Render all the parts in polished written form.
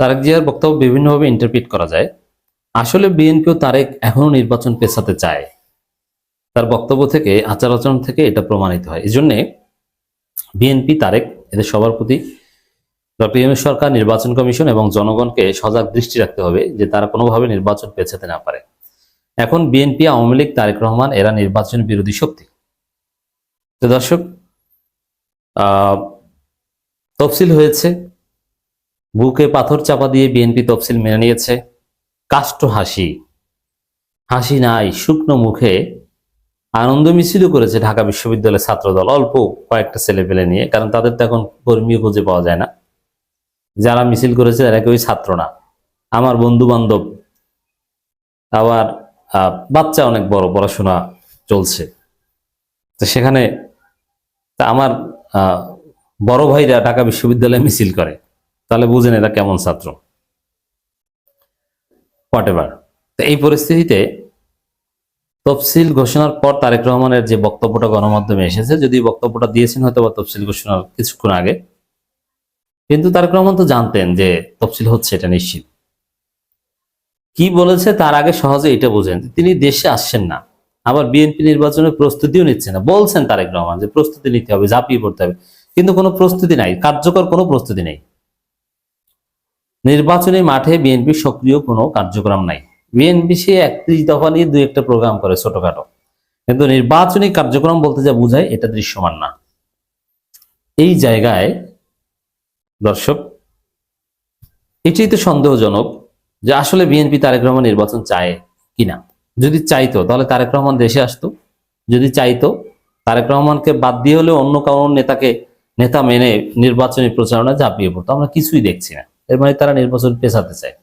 তারেক জিয়ার বক্তব্য বিভিন্নভাবে ইন্টারপ্রিট করা যায়। আসলে বিএনপি ও তারেক এখনো নির্বাচন পেছাতে চায়, তার বক্তব্য থেকে, আচার আচরণ থেকে এটা প্রমাণিত হয়। এই জন্যে বিএনপি, তারেক, এদের সবার প্রতি ডক্টর ইউনূস সরকার, নির্বাচন কমিশন এবং জনগণকে সজাগ দৃষ্টি রাখতে হবে যে তারা কোনোভাবে নির্বাচন পেছাতে না পারে। এখন বিএনপি, আওয়ামী লীগ, তারেক রহমান এরা নির্বাচন বিরোধী শক্তি। তো দর্শক, তফসিল হয়েছে, বুকে পাথর চাপা দিয়ে বিএনপি তফসিল মেনে নিয়েছে। কাষ্ঠ হাসি, হাসি নাই, শুকনো মুখে আনন্দ মিছিলও করেছে ঢাকা বিশ্ববিদ্যালয়ের ছাত্রদল, অল্প কয়েকটা ছেলেপেলে নিয়ে, কারণ তাদের তো এখন কর্মীও খুঁজে পাওয়া যায় না। যারা মিছিল করেছে তারা কেউই ছাত্র না, আমার বন্ধু বান্ধব, আবার বাচ্চা অনেক বড়, পড়াশোনা চলছে। তো সেখানে আমার বড় ভাইরা ঢাকা বিশ্ববিদ্যালয়ে মিছিল করে, তাহলে বুঝেন এরা কেমন ছাত্র। হোয়াটএভার। তো এই পরিস্থিতিতে তফসিল ঘোষণার পর তারেক রহমানের যে বক্তব্যটা গণমাধ্যমে এসেছে, যদি বক্তব্যটা দিয়েছেন হয়তো বা তফসিল ঘোষণার কিছুক্ষণ আগে, কিন্তু তারেক রহমান তো জানতেন যে তফসিল হচ্ছে, এটা নিশ্চিত। কি বলেছে তার আগে সহজে এটা বোঝেন, তিনি দেশে আসছেন না, আবার বিএনপি নির্বাচনের প্রস্তুতিও নিচ্ছে না। বলছেন তারেক রহমান যে প্রস্তুতি নিতে হবে, ঝাঁপিয়ে পড়তে হবে, কিন্তু কোনো প্রস্তুতি নাই, কার্যকর কোনো প্রস্তুতি নেই। নির্বাচনী মাঠে বিএনপি সক্রিয় কোনো কার্যক্রম নাই। বিএনপি সে 31 দফা নিয়ে 2-1টা প্রোগ্রাম করে ছোটখাটো, কিন্তু নির্বাচনী কার্যক্রম বলতে যা বোঝায় এটা দৃশ্যমান না। এই জায়গায় দর্শক, এটাই তো সন্দেহজনক যে আসলে বিএনপি তারেক রহমান নির্বাচন চায় কিনা। যদি চাইতো তাহলে তারেক রহমান দেশে আসতো, যদি চাইতো তারেক রহমানকে বাদ দিয়ে হলেও অন্য কারণ নেতা মেনে নির্বাচনী প্রচারণা ঝাঁপিয়ে পড়তো। আমরা কিছুই দেখছি না, এর মানে তারা নির্বাচন পেছাতে চায়,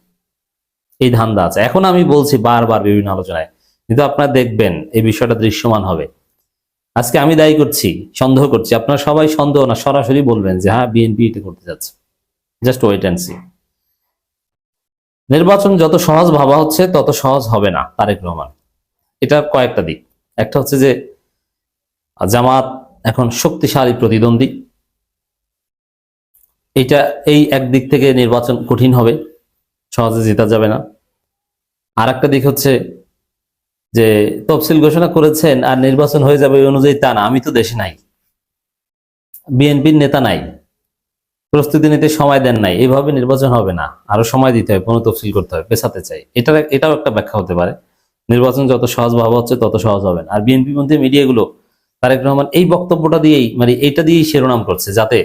এই ধান্দা আছে। এখন আমি বলছি বারবার বিভিন্ন আলোচনায়, কিন্তু আপনারা দেখবেন এই বিষয়টা দৃশ্যমান হবে। আজকে আমি দায়ী করছি, সন্দেহ করছি, আপনারা সবাই সন্দেহ না, সরাসরি বলবেন যে হ্যাঁ বিএনপি এটা করতে যাচ্ছে। Just wait and see. নির্বাচন যত সহজ ভাবা হচ্ছে তত সহজ হবে না তারেক রহমান। এটার কয়েকটা দিক। একটা হচ্ছে যে জামাত এখন শক্তিশালী প্রতিদ্বন্দ্বী, এটা এই একদিক থেকে নির্বাচন কঠিন হবে, সহজে জেতা যাবে না। আর একটা দিক হচ্ছে যে তফসিল ঘোষণা করেছেন আর নির্বাচন হয়ে যাবে ওই অনুযায়ী তা না। আমি তো দেশে নাই, বিএনপির নেতা নাই, প্রস্তুতি নিতে সময় দেন নাই, এইভাবে নির্বাচন হবে না, আরো সময় দিতে হবে, কোনো তফসিল করতে হবে, পেছাতে চাই। এটাও একটা ব্যাখ্যা হতে পারে। নির্বাচন যত সহজ ভাবা হচ্ছে তত সহজ হবে না। আর বিএনপি মধ্যে মিডিয়াগুলো তারেক রহমান এই বক্তব্যটা দিয়েই, মানে এইটা দিয়েই শিরোনাম করছে, যাতে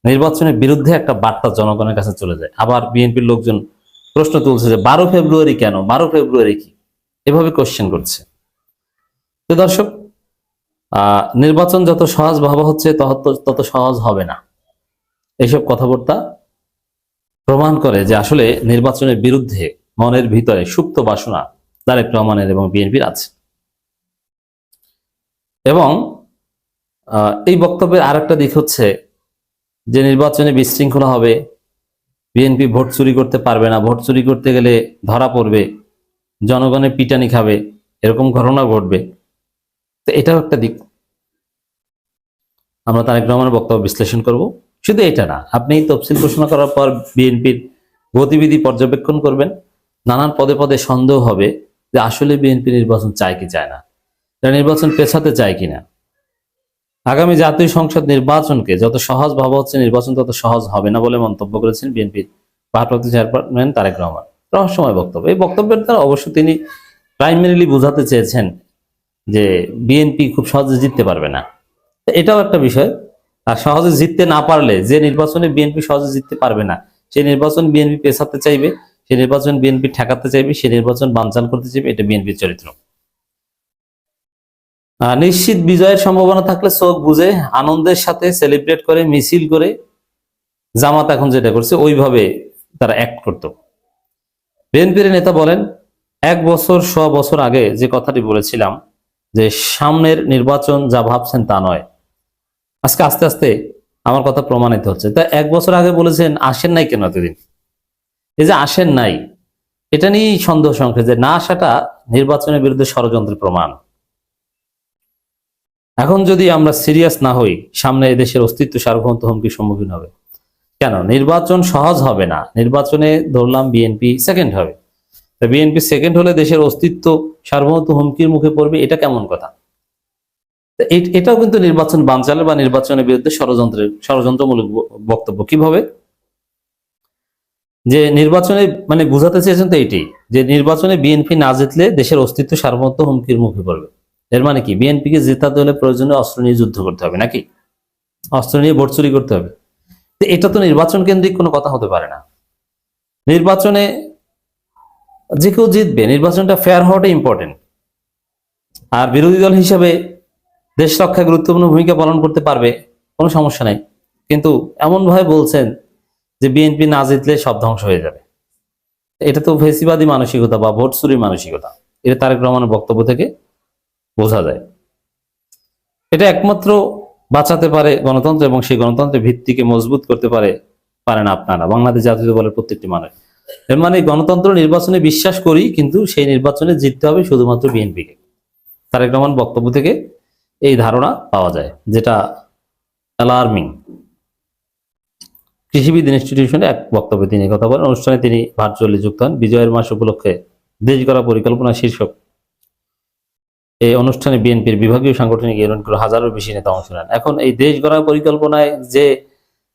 নির্বাচনের বিরুদ্ধে একটা বার্তা জনগণের কাছে চলে যায়। আবার বিএনপির লোকজন প্রশ্ন তুলছে যে 12 ফেব্রুয়ারি কেন, 12 ফেব্রুয়ারি কি, এভাবে কোশ্চেন করছে। তো দর্শক, নির্বাচন যত সহজ ভাবা হচ্ছে তত সহজ হবে না। এইসব কথাবার্তা প্রমাণ করে যে আসলে নির্বাচনের বিরুদ্ধে মনের ভিতরে সুপ্ত বাসনা তারেক রহমানের এবং বিএনপির আছে। এবং এই বক্তব্যের আরেকটা দিক হচ্ছে যে নির্বাচনে বিশৃঙ্খলা হবে, বিএনপি ভোট চুরি করতে পারবে না, ভোট চুরি করতে গেলে ধরা পড়বে, জনগণের পিটানি খাবে, এরকম ঘটনা ঘটবে। তো এটাও একটা দিক। আমরা তারেক রহমানের বক্তব্য বিশ্লেষণ করব। শুধু এটা না, আপনি তফসিল ঘোষণা করার পর বিএনপির গতিবিধি পর্যবেক্ষণ করবেন, নানান পদে পদে সন্দেহ হবে যে আসলে বিএনপি নির্বাচন চায় কি চায় না, নির্বাচন পেছাতে চায় কিনা। আগামী জাতীয় সংসদ নির্বাচনকে যত সহজ ভাবা হচ্ছে নির্বাচন তত সহজ হবে না বলে মন্তব্য করেছেন বিএনপির ভারপ্রাপ্ত চেয়ারম্যান তারেক রহমান। রহস্যময় বক্তব্য। এই বক্তব্যের দ্বারা অবশ্য তিনি প্রাইমারিলি বোঝাতে চেয়েছেন যে বিএনপি খুব সহজে জিততে পারবে না। এটাও একটা বিষয়। আর সহজে জিততে না পারলে, যে নির্বাচনে বিএনপি সহজে জিততে পারবে না, সেই নির্বাচন বিএনপি পেছাতে চাইবে, সেই নির্বাচন বিএনপি ঠেকাতে চাইবে, সেই নির্বাচন বানচাল করতে চাইবে, এটা বিএনপির চরিত্র। নিশ্চিত বিজয়ের সম্ভাবনা থাকলে চোখ বুঝে আনন্দের সাথে সেলিব্রেট করে, মিছিল করে, জামাত এখন যেটা করছে ওইভাবে তারা অ্যাক্ট করত। বিএনপির নেতা বলেন, 1 বছর 100 বছর আগে যে কথাটি বলেছিলাম যে সামনের নির্বাচন যা ভাবছেন তা নয়, আজকে আস্তে আস্তে আমার কথা প্রমাণিত হচ্ছে। তা 1 বছর আগে বলেছেন, আসেন নাই কেন এতদিন? এই যে আসেন নাই, এটা নিয়েই সন্দেহ সংখ্যা, যে না আসাটা নির্বাচনের বিরুদ্ধে ষড়যন্ত্রের প্রমাণ। এখন যদি আমরা সিরিয়াস না হই, সামনে এদেশের অস্তিত্ব সার্বভৌমত্ব হুমকির সম্মুখীন হবে। কেন নির্বাচন সহজ হবে না? নির্বাচনে ধরলাম বিএনপি সেকেন্ড হবে, বিএনপি সেকেন্ড হলে দেশের অস্তিত্ব সার্বভৌমত্ব হুমকির মুখে পড়বে, এটা কেমন কথা? এটাও কিন্তু নির্বাচন বানচালে বা নির্বাচনের বিরুদ্ধে ষড়যন্ত্রমূলক বক্তব্য। কিভাবে? যে নির্বাচনে মানে বুঝাতে চেয়েছেন তো এইটাই, যে নির্বাচনে বিএনপি না জিতলে দেশের অস্তিত্ব সার্বভৌমত্ব হুমকির মুখে পড়বে। এর মানে কি বিএনপিকে জেতাতে হলে প্রয়োজনে অস্ত্র নিয়ে যুদ্ধ করতে হবে নাকি? অস্ত্র নিয়ে ভোট চুরি করতে হবে? তো এটা তো নির্বাচন কেন্দ্রিক কোনো কথা হতে পারে না। নির্বাচনে যে কেউ জিতবে, নির্বাচনটা ফেয়ার হওয়াটা ইম্পর্টেন্ট। আর বিরোধী দল হিসেবে দেশ রক্ষায় গুরুত্বপূর্ণ ভূমিকা পালন করতে পারবে, কোনো সমস্যা নাই। কিন্তু এমন ভাবে বলছেন যে বিএনপি না জিতলে সব ধ্বংস হয়ে যাবে, এটা তো ফেসিবাদী মানসিকতা বা ভোট চুরির মানসিকতা। এটা তারেক রহমানের বক্তব্য থেকে বোঝা যায়। এটা একমাত্র বাঁচাতে পারে গণতন্ত্র, এবং সেই গণতন্ত্রের ভিত্তিকে মজবুত করতে পারেন আপনারা, বাংলাদেশ জাতীয় দলের প্রত্যেকটি মানুষ। এর মানে গণতন্ত্র নির্বাচনে বিশ্বাস করি, কিন্তু সেই নির্বাচনে জিততে হবে শুধুমাত্র বিএনপিকে। তারেক রহমান বক্তব্য থেকে এই ধারণা পাওয়া যায়, যেটা অ্যালার্মিং। কৃষিবিদ ইনস্টিটিউশনে এক বক্তব্যে তিনি কথা বলেন। অনুষ্ঠানে তিনি ভার্চুয়ালি যুক্ত হন। বিজয়ের মাস উপলক্ষে দেশ গড়া পরিকল্পনা শীর্ষক এই অনুষ্ঠানে বিএনপির বিভাগীয় সাংগঠনিক ইউনিটগুলো হাজারের বেশি নেতা অংশ নেন। এখন এই দেশ গড়া পরিকল্পনায় যে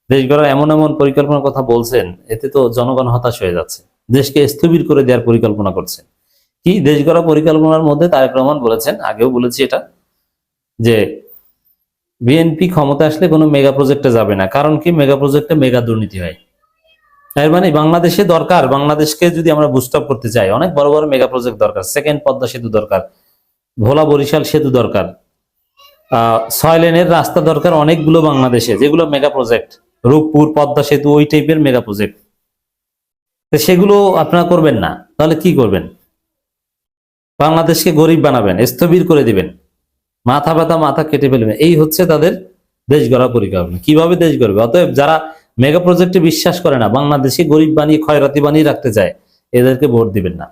দেশ গড়ার এমন এমন পরিকল্পনার কথা বলছেন, এতে তো জনগণ হতাশ হয়ে যাচ্ছে। দেশকে স্থবির করে দেওয়ার পরিকল্পনা করছেন। কি দেশ গড়া পরিকল্পনার মধ্যে তারেক রহমান বলেছেন, আগেও বলেছি এটা, যে বিএনপি ক্ষমতা আসলে কোনো মেগা প্রজেক্টে যাবে না। কারণ কি? মেগা প্রজেক্টে মেগা দুর্নীতি হয়। এর মানে বাংলাদেশে দরকার, বাংলাদেশকে যদি আমরা বুস্ট আপ করতে চাই, অনেক বড় বড় মেগা প্রজেক্ট দরকার। সেকেন্ড পদ্মা সেতু দরকার, ভোলা বরিশাল সেতু দরকার, 6 লেনের রাস্তা দরকার অনেকগুলো বাংলাদেশে, যেগুলো মেগা প্রজেক্ট। রূপপুর পদ্মা সেতু ওই টাইপের মেগা প্রজেক্ট। সেগুলো আপনারা করবেন না, তাহলে কি করবেন? বাংলাদেশকে গরিব বানাবেন, স্থবির করে দিবেন, মাথা ব্যথা মাথা কেটে ফেলবেন। এই হচ্ছে তাদের দেশ গড়া পরিকল্পনা। কিভাবে দেশ গড়বে? অতএব যারা মেগা প্রজেক্টে বিশ্বাস করে না, বাংলাদেশকে গরিব বানিয়ে ক্ষয়রাতি বানিয়ে রাখতে চায়, এদেরকে ভোট দিবেন না।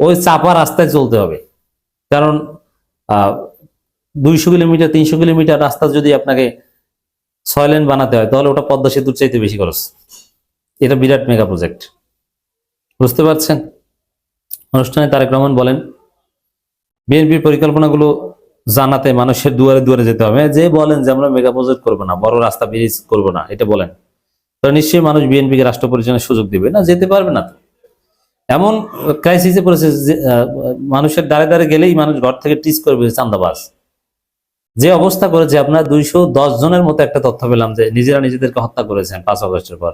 ওই চাপা রাস্তায় চলতে হবে। কারণ 200 কিলোমিটার 300 কিলোমিটার রাস্তা যদি আপনাকে 6 লেন বানাতে হয়, তাহলে ওটা পদ্মা সেতুর চাইতে বেশি খরচ। এটা বিরাট মেগা প্রজেক্ট, বুঝতে পারছেন? অনুষ্ঠানে তারেক রহমান বলেন, বিএনপির পরিকল্পনাগুলো জানাতে মানুষের দুয়ারে দুয়ারে যেতে হবে। যে বলেন যে আমরা মেগা প্রজেক্ট করবো না, বড় রাস্তা ব্রিজ করবো না, এটা বলেন, তাহলে নিশ্চয়ই মানুষ বিএনপিকে রাষ্ট্র পরিচালনার সুযোগ দিবে না? যেতে পারবে না তো। এমন ক্রাইসিসে পড়েছে যে মানুষের দ্বারে দ্বারে গেলেই মানুষ ঘর থেকে টিচ করবে চান্দাবাজ। যে অবস্থা করেছে, আপনার 210 জনের মতো একটা তথ্য পেলাম যে নিজেরা নিজেদেরকে হত্যা করেছেন 5 আগস্টের পর।